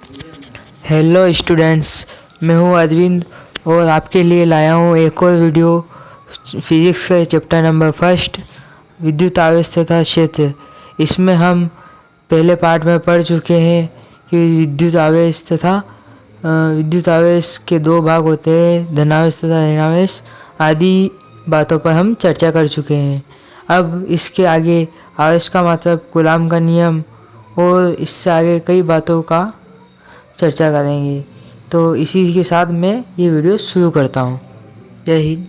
Hello students, मैं हूं अरविंद और आपके लिए लाया हूं एक और वीडियो फिजिक्स का चैप्टर नंबर फर्स्ट, विद्युत आवेश तथा क्षेत्र। इसमें हम पहले पार्ट में पढ़ चुके हैं कि विद्युत आवेश के दो भाग होते हैं, धनावेश तथा ऋणावेश आदि बातों पर हम चर्चा कर चुके हैं। अब इसके आगे आवेश का मतलब, कूलाम का नियम और इससे आगे कई बातों का चर्चा करेंगे। तो इसी के साथ मैं ये वीडियो शुरू करता हूँ। जय हिंद।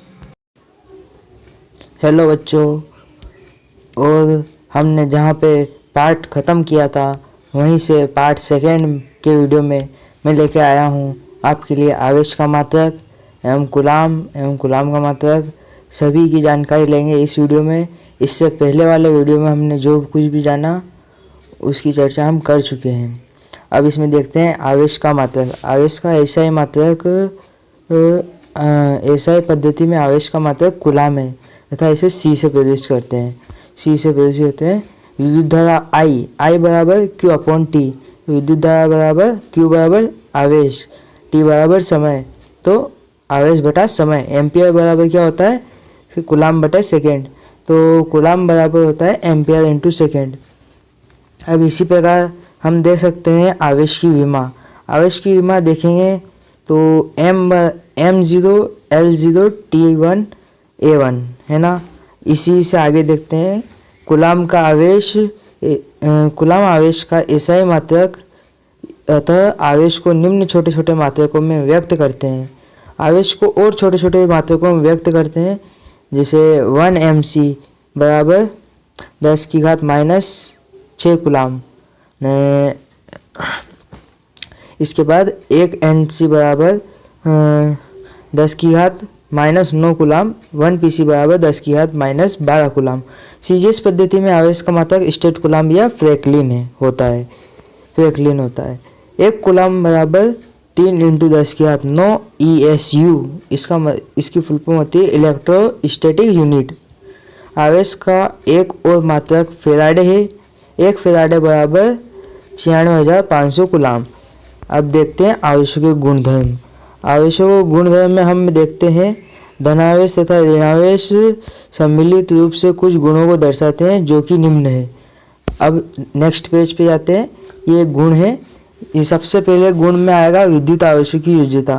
हेलो बच्चों, और हमने जहाँ पे पार्ट ख़त्म किया था वहीं से पार्ट सेकेंड के वीडियो में मैं लेके आया हूँ आपके लिए आवेश का मात्रक एवं कूलाम का मात्रक सभी की जानकारी लेंगे इस वीडियो में। इससे पहले वाले वीडियो में हमने जो कुछ भी जाना उसकी चर्चा हम कर चुके हैं। अब इसमें देखते हैं आवेश का मात्रक। आवेश का ऐसा ही मात्रक ऐसा ही पद्धति में आवेश का मात्रक कूलाम है तथा इसे सी से प्रदर्शित करते हैं। सी से प्रदर्शित होते हैं विद्युत धारा आई बराबर क्यू अपॉन टी। विद्युत धारा बराबर क्यू बराबर आवेश, टी बराबर समय, तो आवेश बटा समय। एम्पियर बराबर क्या होता है, कूलाम बटा सेकेंड, तो कूलाम बराबर होता है एम्पियर इंटू सेकेंड। अब इसी प्रकार हम देख सकते हैं आवेश की विमा। आवेश की विमा देखेंगे तो M0 L0 T1 A1 है ना। इसी से आगे देखते हैं कूलाम का आवेश, कूलाम आवेश का एसआई मात्रक, अतः आवेश को निम्न छोटे छोटे मात्रकों में व्यक्त करते हैं। आवेश को और छोटे छोटे मात्रकों में व्यक्त करते हैं, जैसे 1 MC बराबर 10⁻⁻6 कूलाम। इसके बाद 1 NC बराबर 10⁻⁹ कूलाम। 1 PC बराबर 10⁻⁻12 कूलाम। सीजीएस पद्धति में आवेश का मात्रक स्टेट कूलाम या फ्रैंकलिन होता है। 1 कूलाम बराबर 3 × 10⁹ ESU। इसकी फुल फॉर्म होती है इलेक्ट्रोस्टैटिक यूनिट। आवेश का एक और मात्रक फेराडे है। 1 फेराडे बराबर 96,500 कूलाम। अब देखते हैं आवेशों के गुणधर्म। आवेशों के गुणधर्म में हम देखते हैं धनावेश तथा ऋणावेश सम्मिलित रूप से कुछ गुणों को दर्शाते हैं जो कि निम्न है। अब नेक्स्ट पेज पे जाते हैं, ये गुण है। ये सबसे पहले गुण में आएगा विद्युत आवेशों की योज्यता।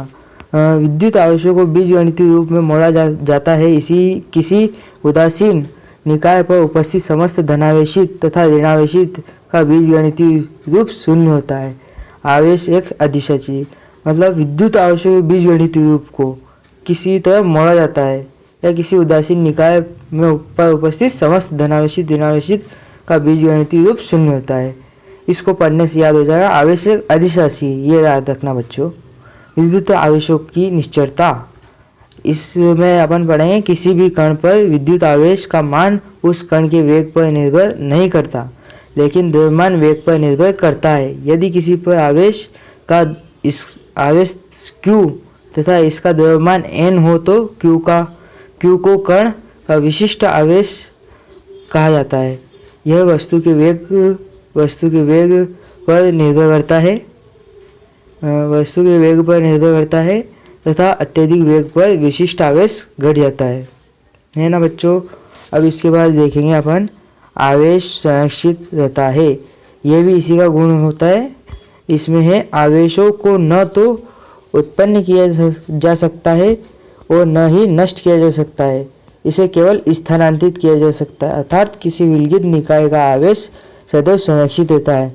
विद्युत आवेशों को बीजगणितीय रूप में मोड़ा जाता है। इसी किसी उदासीन निकाय पर उपस्थित समस्त धनावेशित तथा ऋणावेशित का बीजगणितीय रूप शून्य होता है। आवेश एक अधिशाची, मतलब विद्युत आवेशों के बीजगणितीय रूप को किसी तरह मोड़ा जाता है या किसी उदासीन निकाय में पर उपस्थित समस्त धनावेशित ऋणावेशित का बीजगणितीय रूप शून्य होता है। इसको पढ़ने से याद हो जाएगा, आवेश एक अधिशाची, ये याद रखना बच्चों। विद्युत आवेशों की निश्चरता, इसमें अपन पढ़ेंगे किसी भी कण पर विद्युत आवेश का मान उस कण के वेग पर निर्भर नहीं करता, लेकिन द्रव्यमान वेग पर निर्भर करता है। यदि किसी पर आवेश Q तथा इसका द्रव्यमान n हो तो Q को कण का विशिष्ट आवेश कहा जाता है। यह वस्तु के वेग पर निर्भर करता है तथा अत्यधिक वेग पर विशिष्ट आवेश घट जाता है ना बच्चों। अब इसके बाद देखेंगे अपन आवेश संरक्षित रहता है। यह भी इसी का गुण होता है। इसमें है आवेशों को न तो उत्पन्न किया जा सकता है और न ही नष्ट किया जा सकता है, इसे केवल स्थानांतरित किया जा सकता है। अर्थात किसी विलगित निकाय का आवेश सदैव संरक्षित रहता है।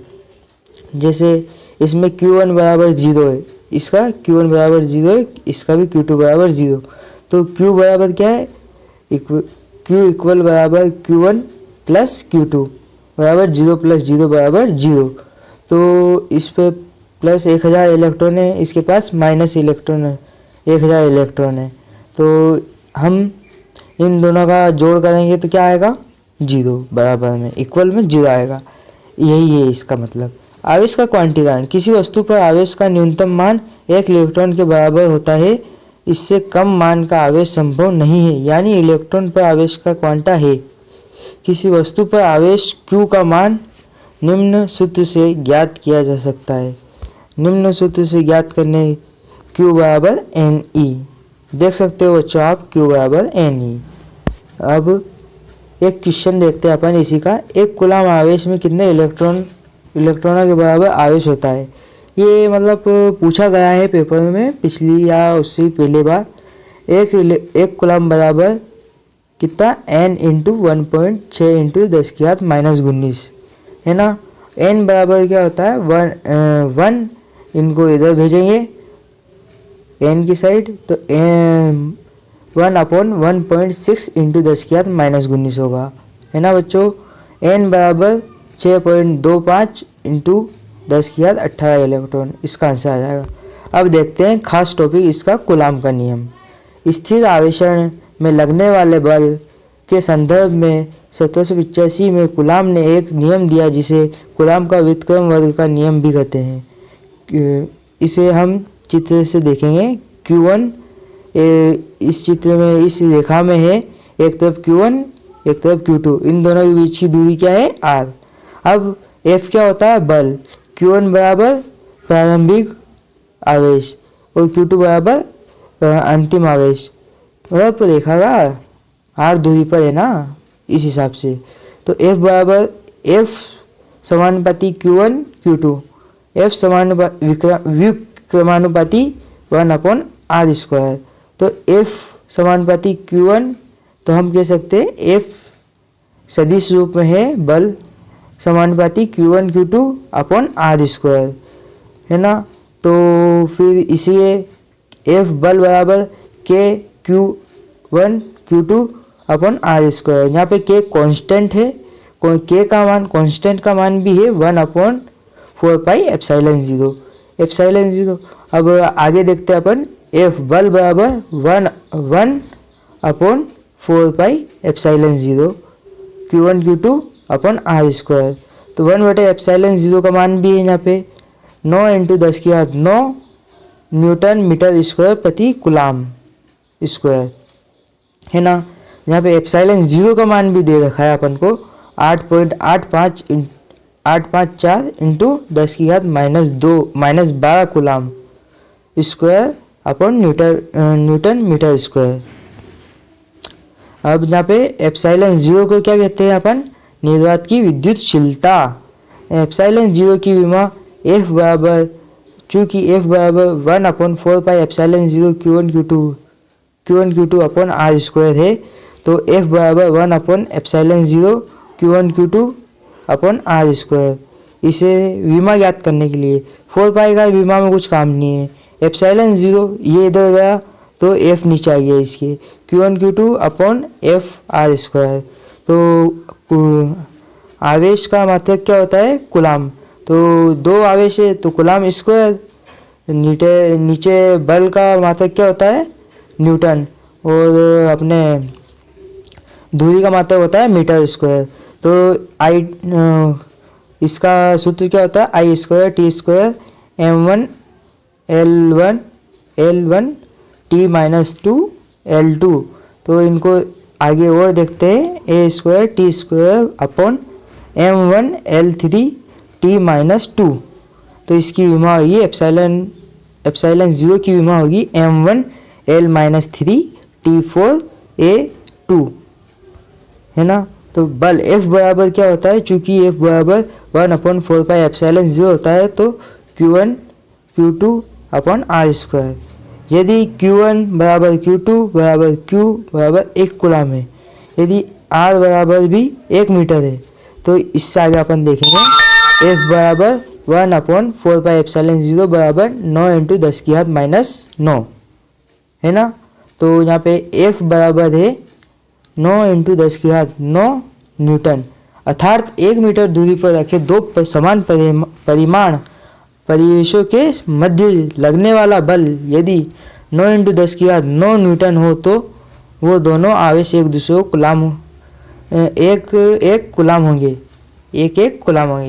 जैसे इसमें Q1 बराबर 0 है, इसका Q1 बराबर 0 है, इसका भी Q2 बराबर 0। तो Q बराबर क्या है, Q इक्वल बराबर Q1 प्लस Q2 बराबर 0 प्लस 0 बराबर 0। तो इस पे प्लस 1000 इलेक्ट्रॉन है, इसके पास माइनस इलेक्ट्रॉन है, 1000 इलेक्ट्रॉन है। तो हम इन दोनों का जोड़ करेंगे तो क्या आएगा, 0 बराबर में इक्वल में 0 आएगा। यही है इसका मतलब। आवेश का क्वांटीकरण, किसी वस्तु पर आवेश का न्यूनतम मान 1 इलेक्ट्रॉन के बराबर होता है। इससे कम मान का आवेश संभव नहीं है, यानी इलेक्ट्रॉन पर आवेश का क्वांटा है। किसी वस्तु पर आवेश Q का मान निम्न सूत्र से ज्ञात किया जा सकता है। निम्न सूत्र से ज्ञात करने Q बराबर NE। देख सकते हो बच्चों आप Q बराबर NE। अब एक क्वेश्चन देखते हैं अपन इसी का। एक कूलम आवेश में कितने इलेक्ट्रॉनों के बराबर आवेश होता है। ये मतलब पूछा गया है पेपर में पिछली या उससे पहले बार। एक कूलम बराबर कितना n इंटू 1.6 इंटू 10⁻⁻19 है ना। n बराबर क्या होता है 1 इनको इधर भेजेंगे n की साइड तो 1/1.6 इंटू 10⁻⁻19 होगा है ना बच्चों। n बराबर 6.25 इंटू 10⁻18 इलेक्ट्रॉन इसका आंसर आ जाएगा। अब देखते हैं खास टॉपिक इसका कूलाम का नियम। स्थिर आवेशन में लगने वाले बल के संदर्भ में 1785 में कूलाम ने एक नियम दिया जिसे कूलाम का व्युत्क्रम वर्ग का नियम भी कहते हैं। इसे हम चित्र से देखेंगे। Q1 इस चित्र में इस रेखा में है, एक तरफ Q1 एक तरफ Q2, इन दोनों के बीच की दूरी क्या है R। अब F क्या होता है बल। Q1 बराबर प्रारंभिक आवेश और Q2 बराबर अंतिम आवेश। मतलब रेखा का R दूरी पर है ना, इस हिसाब से। तो F बराबर F समानुपाती Q1 Q2, F विक्रमानुपाती 1/r²। तो F समानुपाती Q1 तो हम कह सकते हैं F सदिश रूप में है बल समानुपाती Q1 Q2/r² है ना। तो फिर इसीलिए F बल बराबर K Q1 Q2/r²। यहाँ पे K कांस्टेंट है, K का मान कांस्टेंट का मान भी है 1/4πε0 ε0। अब आगे देखते हैं अपन F बल बराबर 1/4πε0 Q1 Q2/r²। तो 1/ε0 का मान भी है यहाँ पे 9 × 10⁹ न्यूटन मीटर स्क्वायर प्रति कूलाम स्क्वायर है ना। यहाँ पे ε0 का मान भी दे रखा है अपन को 8.854 × 10⁻² coulomb square upon newton metre square. अब यहाँ पे ε0 को क्या कहते हैं अपन, निर्वात की विद्युतशीलता। ε0 की विमा F बराबर, चूँकि F बराबर 1/4πε0 Q1 Q2/r² है, तो F बराबर 1/ε0 Q1 Q2/r²। इसे विमा ज्ञात करने के लिए 4π का विमा में कुछ काम नहीं है। ε0 ये इधर गया तो F नीचे आ गया इसके, Q1 Q2/f/r²। तो आवेश का मात्रक क्या होता है कूलाम। तो दो आवेश है तो कूलाम स्क्वायर। नीचे बल का मात्रक क्या होता है न्यूटन, और अपने दूरी का मात्रक होता है मीटर स्क्वायर। तो इसका सूत्र क्या होता है I²T² m1 L1 T-2 L2। तो इनको आगे और देखते हैं A²T²/m1 L3 T-2। तो इसकी विमा होगी ε0 की विमा होगी m1 L-3 T4 A2 है ना। तो बल F बराबर क्या होता है, चूंकि F बराबर 1/4πε0 होता है तो Q1 Q2/r²। यदि Q1 बराबर Q2 बराबर Q बराबर 1 कूलाम है, यदि R बराबर भी 1 मीटर है, तो इससे आगे अपन देखेंगे F बराबर 1/4πε0 बराबर 9 × 10⁻⁹ है ना। तो यहाँ पे F बराबर है 9 × 10⁹ न्यूटन, अर्थात 1 मीटर दूरी पर रखे दो समान परिमाण परिवेशों के मध्य लगने वाला बल यदि 9 × 10⁹ न्यूटन हो तो वो दोनों आवेश एक दूसरे को कूलाम एक कूलाम होंगे।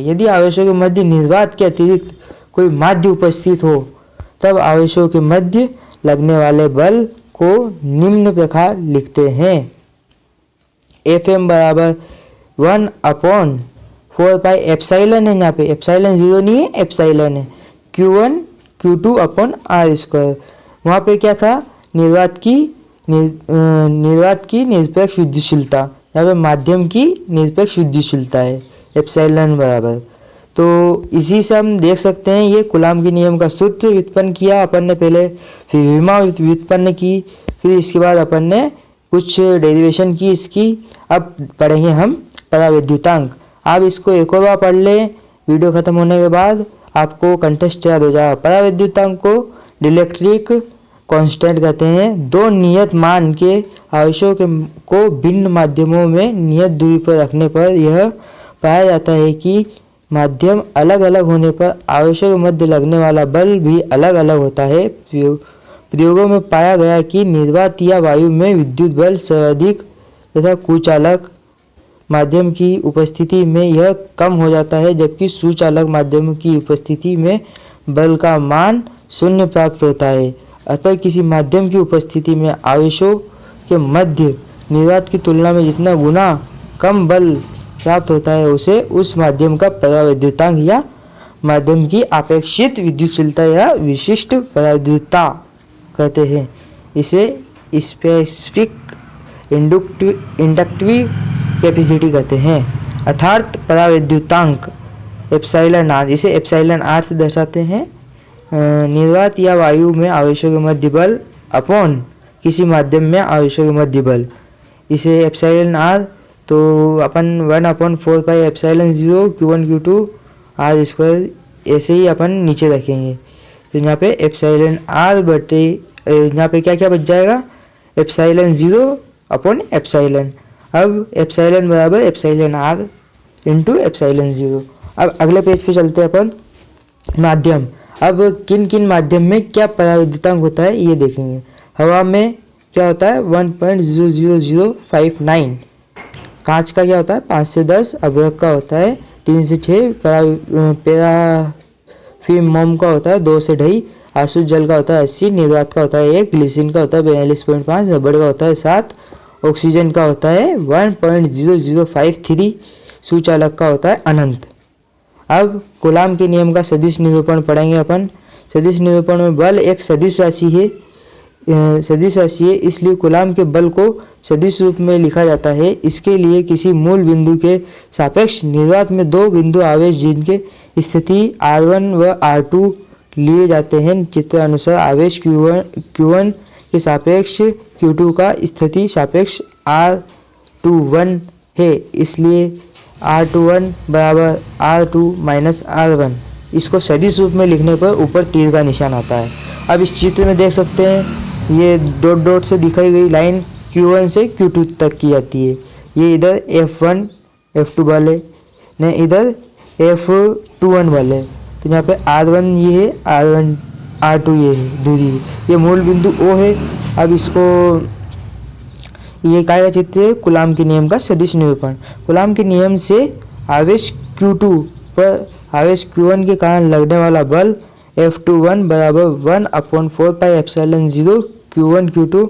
यदि आवेशों के मध्य निर्वात के अतिरिक्त कोई माध्य उपस्थित हो तब आवेशों के मध्य लगने वाले बल को निम्न प्रकार लिखते हैं। Fm बराबर 1/4πε है, यहाँ पे ε0 नहीं है एप्सिलॉन है। Q1 Q2 upon are square. वहाँ पे क्या था, निर्वात की निरपेक्ष विद्युतशीलता, यहाँ पे माध्यम की निरपेक्ष विद्युतशीलता है एप्सिलॉन बराबर। तो इसी से हम देख सकते हैं ये कूलाम के नियम का सूत्र व्युत्पन्न किया अपन ने पहले, फिर विमा व्युत्पन्न की, फिर इसके बाद अपन ने कुछ डेरिवेशन की इसकी। अब पढ़ेंगे हम परावैद्युतांक। आप इसको एक और बार पढ़ लें, वीडियो खत्म होने के बाद आपको कंटेस्ट याद हो जाएगा। परावैद्युतांक को डिलेक्ट्रिक कांस्टेंट कहते हैं। दो नियत मान के आवेशों को भिन्न माध्यमों में नियत दूरी पर रखने पर यह पाया जाता है कि माध्यम अलग अलग होने पर आवेशों के मध्य लगने वाला बल भी अलग अलग होता है। प्रयोगों में पाया गया कि निर्वात या वायु में विद्युत बल सर्वाधिक तथा कुचालक माध्यम की उपस्थिति में यह कम हो जाता है, जबकि सुचालक माध्यम की उपस्थिति में बल का मान शून्य प्राप्त होता है। अतः किसी माध्यम की उपस्थिति में आवेशों के मध्य निर्वात की तुलना में जितना गुना कम बल प्राप्त होता है उसे उस माध्यम का परावैद्युतांक या माध्यम की अपेक्षित विद्युतशीलता या विशिष्ट परावैद्युता कहते हैं। इसे स्पेसिफिक इंडक्टिव कैपेसिटी कहते हैं। अर्थात परावैद्युतांक एप्सिलॉन आर, इसे एप्सिलॉन आर से दर्शाते हैं। निर्वात या वायु में आवेशों के मध्य बल अपॉन किसी माध्यम में आवेशों के मध्य बल, इसे एप्सिलॉन आर तो अपन 1/4 pi epsilon 0 Q1 Q2 r square ऐसे ही अपन नीचे रखेंगे। तो यहाँ पे एप्सिलॉन आर बटे यहाँ पे क्या क्या बच जाएगा, एप्सिलॉन 0 अपॉन एप्सिलॉन। अब एप्सिलॉन बराबर एप्सिलॉन आर इंटू एप्सिलॉन 0। अब अगले पेज पे चलते हैं अपन, माध्यम। अब किन किन माध्यम में क्या परावैद्युतांक होता है ये देखेंगे। हवा में क्या होता है 1.00059, कांच का क्या होता है 5 से 10, अभ्रक का होता है 3 से 6, पैराफिमोम का होता है 2 से 2.5, आसुत जल का होता है 80, निर्वात का होता है 1, ग्लिसरीन का होता है 42.5, रबड़ का होता है 7, ऑक्सीजन का होता है 1.0053, सुचालक का होता है अनंत। अब कूलाम के नियम का सदिश निरूपण पढ़ेंगे अपन। सदिश निरूपण में बल एक सदिश राशि है, इसलिए कूलाम के बल को सदिश रूप में लिखा जाता है। इसके लिए किसी मूल बिंदु के सापेक्ष निर्वात में दो बिंदु आवेश जिनके स्थिति R1 व R2 लिए जाते हैं। चित्र अनुसार आवेश Q1 के सापेक्ष Q2 का स्थिति सापेक्ष R21 है, इसलिए R21 बराबर R2 माइनस R1। इसको सदिश रूप में लिखने पर ऊपर तीर का निशान आता है। अब इस चित्र में देख सकते हैं ये डॉट डॉट से दिखाई गई लाइन Q1 से Q2 तक की जाती है। ये इधर F1 F2 वाले ने इधर F21 वाले, तो यहाँ पे R1 ये है, R1 R2 ये है दूरी, ये मूल बिंदु O है। अब इसको ये काय का चित्र है, कूलाम के नियम का सदिश निरूपण। कूलाम के नियम से आवेश Q2 पर आवेश Q1 के कारण लगने वाला बल F21 बराबर 1/4 pi epsilon 0 Q1 Q2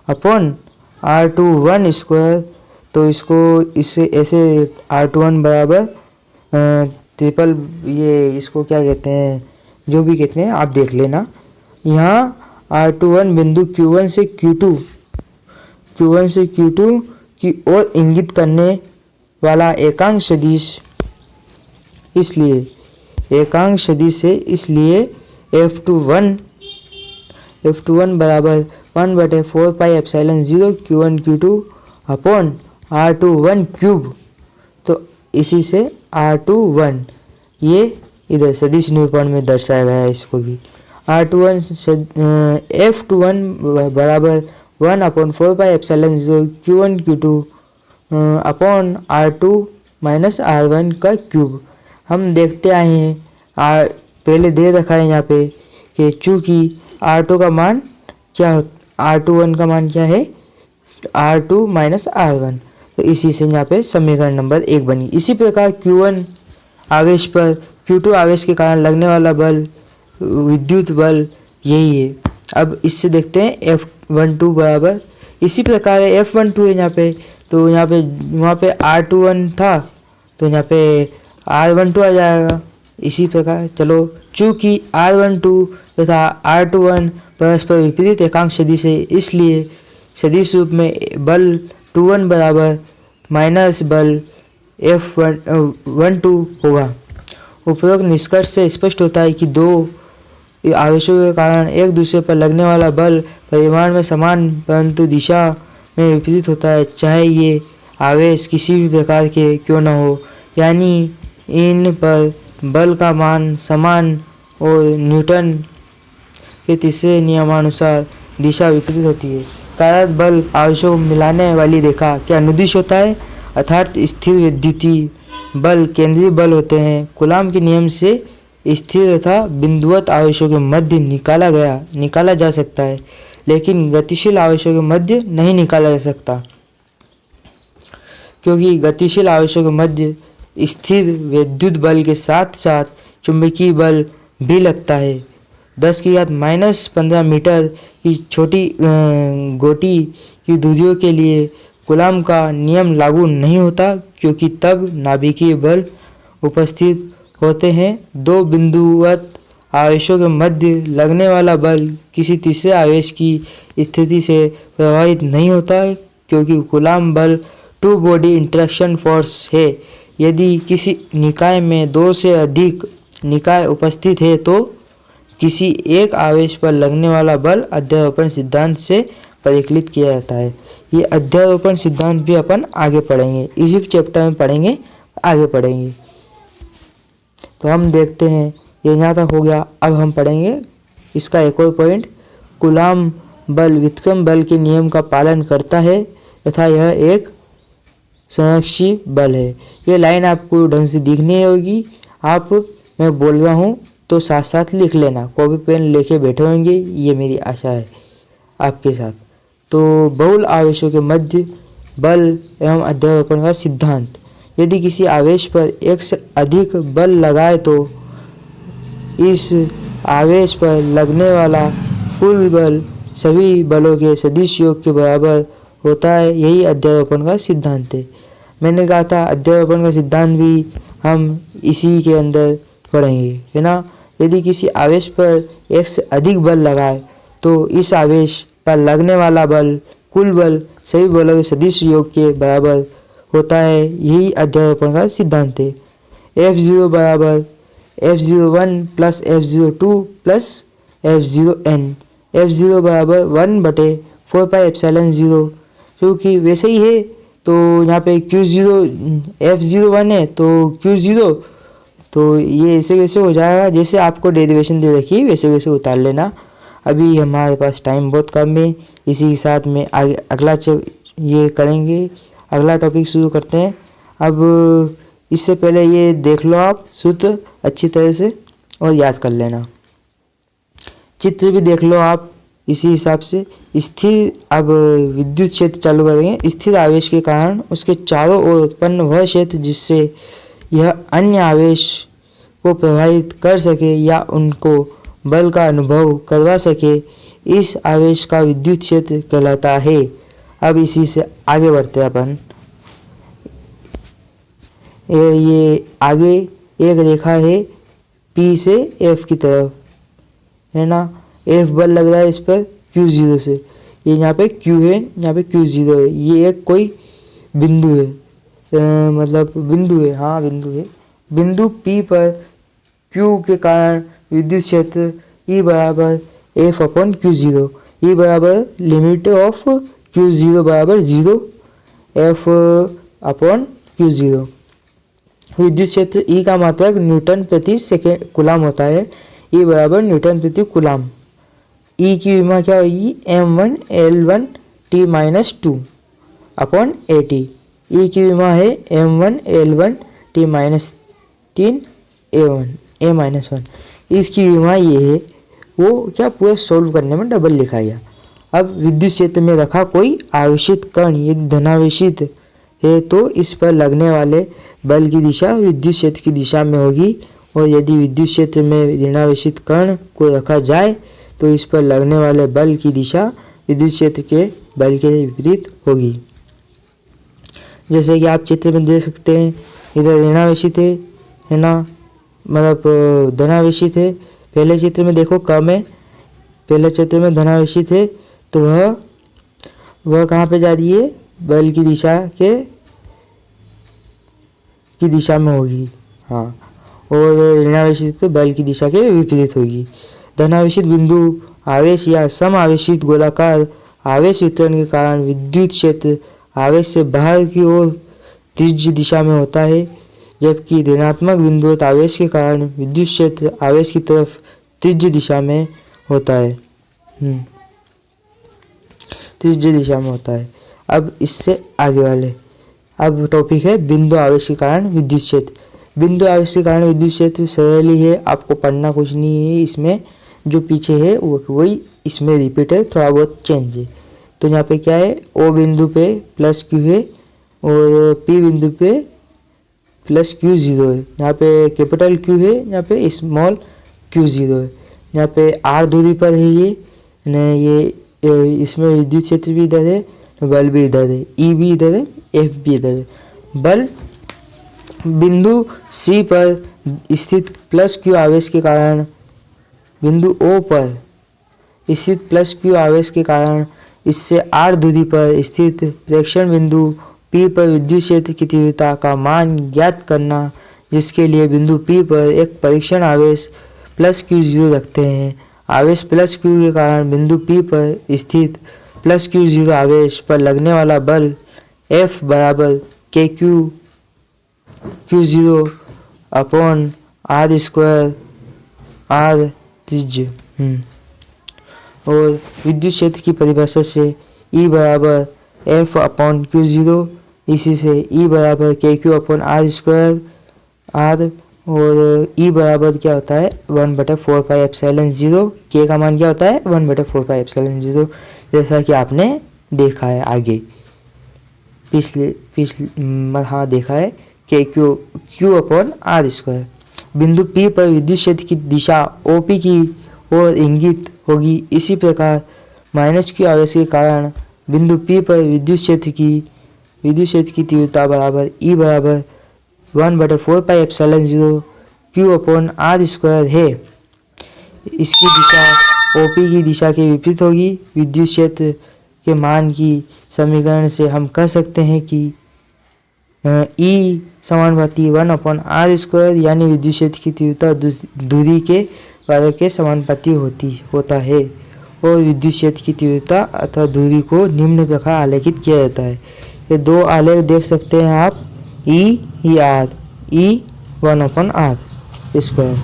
upon R21 square. तो इसको इससे ऐसे R21 बराबर ट्रिपल, ये इसको क्या कहते हैं, जो भी कहते हैं आप देख लेना। यहाँ R21 बिंदु Q1 से Q2 की ओर इंगित करने वाला एकांक सदिश, इसलिए एकांक सदिश है, इसलिए F21 बराबर 1/4 pi epsilon 0 Q1 Q2 upon R21 cube. तो इसी से R21 ये इधर सदिश निरूपण में दर्शाया गया है। इसको भी F21 बराबर 1/4 pi epsilon 0 Q1 Q2 upon R2 minus R1 का क्यूब। हम देखते आए हैं पहले दे रखा है यहाँ पे कि चूँकि R2 का मान क्या हो, R21 का मान क्या है R2 माइनस R1, तो इसी से यहाँ पे समीकरण नंबर 1 बनी। इसी प्रकार Q1 आवेश पर Q2 आवेश के कारण लगने वाला बल, विद्युत बल यही है। अब इससे देखते हैं F12 बराबर इसी प्रकार है, F12 है यहाँ पे, तो यहाँ पे वहाँ पे R21 था तो यहाँ पे R12 आ जाएगा, इसी प्रकार चलो, चूंकि R12 तथा R21 परस्पर विपरीत एकांक सदिश है, इसलिए सदिश रूप में बल 21 बराबर माइनस बल F12 होगा। उपरोक्त निष्कर्ष से स्पष्ट होता है कि दो आवेशों के कारण एक दूसरे पर लगने वाला बल परिमाण में समान परंतु दिशा में विपरीत होता है, चाहे ये आवेश किसी भी प्रकार के क्यों न हो। यानी इन पर बल का मान समान और न्यूटन के तीसरे नियमानुसार दिशा विपरीत होती है। कारक बल आवेशों को मिलाने वाली रेखा के अनुदिश होता है, अर्थात स्थिर विद्युतीय बल केंद्रीय बल होते हैं। कूलाम के नियम से स्थिर तथा बिंदुवत आवेशों के मध्य निकाला जा सकता है, लेकिन गतिशील आवेशों के मध्य नहीं निकाला जा सकता, क्योंकि गतिशील आवेशों के मध्य स्थिर विद्युत बल के साथ साथ चुंबकीय बल भी लगता है। 10⁻⁻15 मीटर की छोटी गोटी की दूरियों के लिए कूलाम का नियम लागू नहीं होता, क्योंकि तब नाभिकीय बल उपस्थित होते हैं। दो बिंदुवत आवेशों के मध्य लगने वाला बल किसी तीसरे आवेश की स्थिति से प्रभावित नहीं होता, क्योंकि कूलाम बल टू बॉडी इंटरेक्शन फोर्स है। यदि किसी निकाय में दो से अधिक निकाय उपस्थित है तो किसी एक आवेश पर लगने वाला बल अध्यारोपण सिद्धांत से परिकलित किया जाता है। ये अध्यारोपण सिद्धांत भी अपन आगे पढ़ेंगे, इसी चैप्टर में पढ़ेंगे, आगे पढ़ेंगे। तो हम देखते हैं, ये यहाँ तक हो गया। अब हम पढ़ेंगे इसका एक और पॉइंट, कूलाम बल व्युत्क्रम बल के नियम का पालन करता है तथा यह एक संरक्षी बल है। ये लाइन आपको ढंग से दिखनी होगी। आप मैं बोल रहा हूँ तो साथ साथ लिख लेना, कॉपी पेन लेके बैठे होंगे, ये मेरी आशा है आपके साथ। तो बहुल आवेशों के मध्य बल एवं अध्यारोपण का सिद्धांत, यदि किसी आवेश पर एक से अधिक बल लगाए तो इस आवेश पर लगने वाला कुल बल सभी बलों के सदिश योग के बराबर होता है। यही अध्यारोपण का सिद्धांत है। मैंने कहा था अध्यारोपण का सिद्धांत भी हम इसी के अंदर पढ़ेंगे, है ना। यदि किसी आवेश पर एक से अधिक बल लगाए तो इस आवेश पर लगने वाला बल कुल बल सभी बलों के सदिश योग के बराबर होता है। यही अध्यारोपण का सिद्धांत है। F0 बराबर F01 plus F02 plus F0n। F0 बराबर 1/4πε0, क्योंकि वैसे ही है तो यहाँ पे Q0 F01 है तो Q0, तो ये ऐसे कैसे हो जाएगा, जैसे आपको डेरिवेशन दे रखी है वैसे वैसे उतार लेना। अभी हमारे पास टाइम बहुत कम है, इसी के साथ में आगे अगला ये करेंगे, अगला टॉपिक शुरू करते हैं। अब इससे पहले ये देख लो आप सूत्र अच्छी तरह से और याद कर लेना। चित्र भी देख लो आप इसी हिसाब से। स्थिर, अब विद्युत क्षेत्र चालू करेंगे। स्थिर आवेश के कारण उसके चारों ओर उत्पन्न वह क्षेत्र जिससे यह अन्य आवेश को प्रभावित कर सके या उनको बल का अनुभव करवा सके, इस आवेश का विद्युत क्षेत्र कहलाता है। अब इसी से आगे बढ़ते हैं अपन। ये आगे एक रेखा है P से F की तरफ, है ना। F बल लग रहा है इस पर Q0 से, ये यहाँ पे Q है, यहाँ पे Q0 है। ये एक कोई बिंदु है, मतलब बिंदु है, हाँ बिंदु है। बिंदु P पर Q के कारण विद्युत क्षेत्र E बराबर F/Q0। E बराबर लिमिट ऑफ Q0 बराबर 0 F/Q0। विद्युत क्षेत्र E का मात्रक न्यूटन प्रति सेकेंड कूलाम होता है। E बराबर न्यूटन प्रति कूलाम। E की विमा क्या होगी, m1L1T-2/AT। E की विमा है m1L1T-3A1। इसकी विमा ये है, वो क्या पूरा सोल्व करने में डबल लिखा गया। अब विद्युत क्षेत्र में रखा कोई आवेशित कण यदि धनावेशित है तो इस पर लगने वाले बल की दिशा विद्युत क्षेत्र की दिशा में होगी, और यदि विद्युत क्षेत्र में ऋणावेशित कण को रखा जाए तो इस पर लगने वाले बल की दिशा विद्युत क्षेत्र के बल के विपरीत होगी। जैसे कि आप चित्र में देख सकते हैं, इधर ऋणावेशित है ना, मतलब धनावेशी थे। पहले चित्र में देखो कम है, पहले चित्र में धनावेशी थे तो वह कहाँ पे जा रही है, बल की दिशा में होगी। हाँ, और ऋणावेशित तो बल की दिशा के विपरीत होगी। धनावेशित बिंदु आवेश या सम आवेशित गोलाकार आवेश वितरण के कारण विद्युत क्षेत्र आवेश से बाहर की ओर त्रिज्य दिशा में होता है, जबकि ऋणात्मक बिंदुवत आवेश के कारण विद्युत क्षेत्र आवेश की तरफ त्रिज्य दिशा में होता है। त्रिज्य दिशा में होता है। अब इससे आगे वाले, अब टॉपिक है बिंदु आवेश के कारण विद्युत क्षेत्र। बिंदु आवेश के कारण विद्युत क्षेत्र सरल ही है, आपको पढ़ना कुछ नहीं है। इसमें जो पीछे है वही इसमें रिपीट है, थोड़ा बहुत चेंज है। तो यहाँ पे क्या है, ओ बिंदु पे प्लस क्यू है और पी बिंदु पे प्लस क्यू जीरो है। यहाँ पे कैपिटल क्यू है, यहाँ पे स्मॉल क्यू जीरो है। यहाँ पे आर दूरी पर है ये इसमें विद्युत क्षेत्र भी इधर है, बल भी इधर है, ई भी इधर है, एफ भी इधर है। बल बिंदु सी पर स्थित प्लस क्यू आवेश के कारण, बिंदु ओ पर स्थित प्लस क्यू आवेश के कारण इससे आर दूरी पर स्थित प्रेक्षण बिंदु पी पर विद्युत क्षेत्र की तीव्रता का मान ज्ञात करना, जिसके लिए बिंदु पी पर एक परीक्षण आवेश प्लस क्यू जीरो रखते हैं। आवेश प्लस क्यू के कारण बिंदु पी पर स्थित प्लस क्यू जीरो आवेश पर लगने वाला बल F बराबर के Q zero upon are square R त्रिज्य। और विद्युत क्षेत्र की परिभाषा से E बराबर F अपॉन क्यू जीरो, इसी से E बराबर के q upon are square r, और E बराबर क्या होता है 1/4 पाई एप्सिलॉन जीरो। के का मान क्या होता है 1/4 पाई एप्सिलॉन जीरो, जैसा कि आपने देखा है आगे पिछले हाँ देखा है, के क्यू अपॉन आर स्क्वायर। बिंदु P पर विद्युत क्षेत्र की दिशा OP की ओर इंगित होगी। इसी प्रकार माइनस क्यू आवेश के कारण बिंदु P पर विद्युत क्षेत्र की तीव्रता बराबर E बराबर 1/4 pi epsilon zero q upon are square है। इसकी दिशा OP की दिशा के विपरीत होगी। विद्युत क्षेत्र के मान की समीकरण से हम कह सकते हैं कि E समानुपाती 1/r स्क्वायर, यानी विद्युत क्षेत्र की तीव्रता दूरी के कारक के समानुपाती होता है। और विद्युत क्षेत्र की तीव्रता अथवा दूरी को निम्न प्रकार आलेखित किया जाता है। ये दो आलेख देख सकते हैं आप, E 1/r स्क्वायर।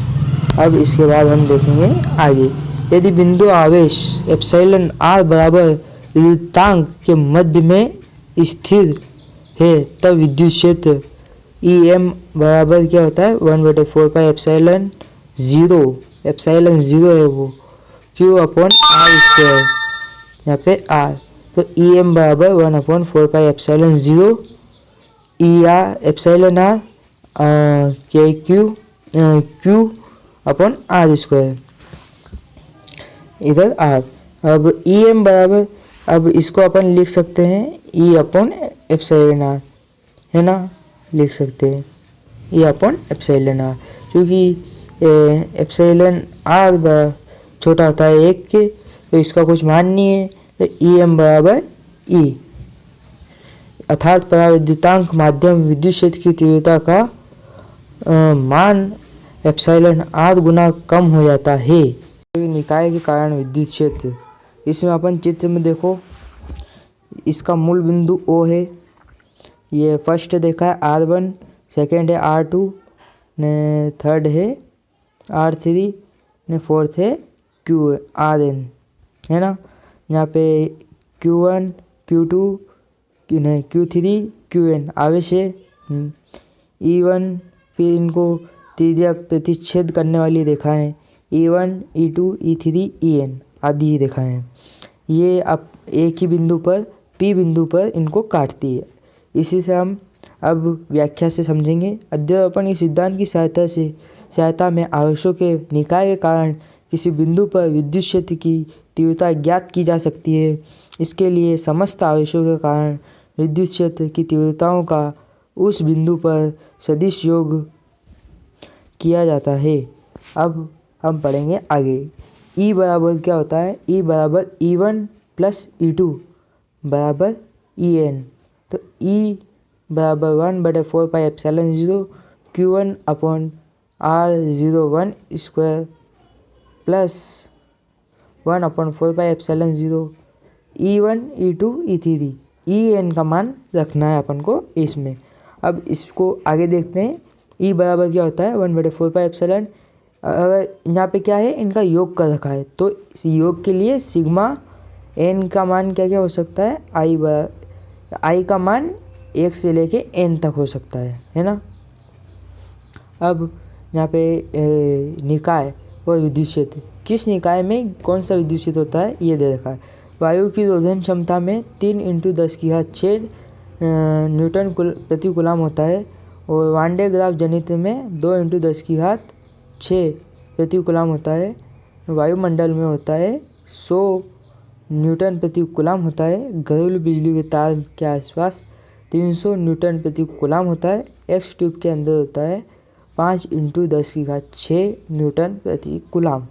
अब इसके बाद हम देखेंगे आगे, यदि बिंदु आवेश एप्सिलॉन r बराबर विद्युतांक के मध्य में स्थिर है, तब विद्युत क्षेत्र EM बराबर क्या होता है 1/4 पाई एप्सिलॉन जीरो है वो Q अपॉन आर स्क्वायर, यहाँ पे R। तो EM बराबर 1/4 pi epsilon zero epsilon r के Q अपॉन आर स्क्वायर, इधर R। अब EM बराबर, अब इसको अपन लिख सकते हैं E अपॉन एप्सिलॉन r, है ना, लिख सकते हैं E अपॉन एप्सिलॉन r, क्योंकि एप्सिलॉन r छोटा होता है 1 के, तो इसका कुछ मान नहीं है। तो EM बराबर E, अर्थात पराविद्युतांक माध्यम विद्युत क्षेत्र की तीव्रता का मान एप्सिलॉन r गुना कम हो जाता है। निकाय के कारण विद्युत क्षेत्र, इसमें अपन चित्र में देखो, इसका मूल बिंदु O है, ये फर्स्ट देखा है R1, सेकेंड है R2, ने थर्ड है R3, ने फोर्थ है RN, है ना। यहाँ पे Q1, Q2, Q3, QN आवेश है। E1, फिर इनको त्रिज्या प्रतिच्छेद करने वाली रेखा है, E1, E2, E3, EN आदि रेखा है। ये अब एक ही बिंदु पर P बिंदु पर इनको काटती है। इसी से हम अब व्याख्या से समझेंगे। अध्ययन इस सिद्धांत की सहायता में आवेशों के निकाय के कारण किसी बिंदु पर विद्युत क्षेत्र की तीव्रता ज्ञात की जा सकती है। इसके लिए समस्त आवेशों के कारण विद्युत क्षेत्र की तीव्रताओं का उस बिंदु पर सदिश योग किया जाता है। अब हम पढ़ेंगे आगे। E बराबर क्या होता है? E बराबर E1 प्लस E2 बराबर En। तो E बराबर 1/4πε0 Q1 upon R01 square plus 1/4πε0 E1 E2 E3 En का मान रखना है अपन को इसमें। अब इसको आगे देखते हैं। E बराबर क्या होता है? 1/4πε। अगर यहाँ पे क्या है, इनका योग कर रखा है, तो इस योग के लिए सिग्मा n का मान क्या क्या हो सकता है? I का मान 1 से लेके n तक हो सकता है ना। अब यहाँ पे निकाय और विद्युत क्षेत्र, किस निकाय में कौन सा विद्युत क्षेत्र होता है ये दे रखा है। वायु की रोधन क्षमता में 3 × 10⁶ न्यूटन प्रति कूलाम होता है और वान डे ग्राफ जनित्र में 2 × 10⁶ प्रति कूलाम होता है। वायुमंडल में होता है 100 न्यूटन प्रति कूलाम होता है। घरेलू बिजली के तार के आसपास 300 न्यूटन प्रति कूलाम होता है। एक्स ट्यूब के अंदर होता है 5 × 10⁶ न्यूटन प्रति कूलाम।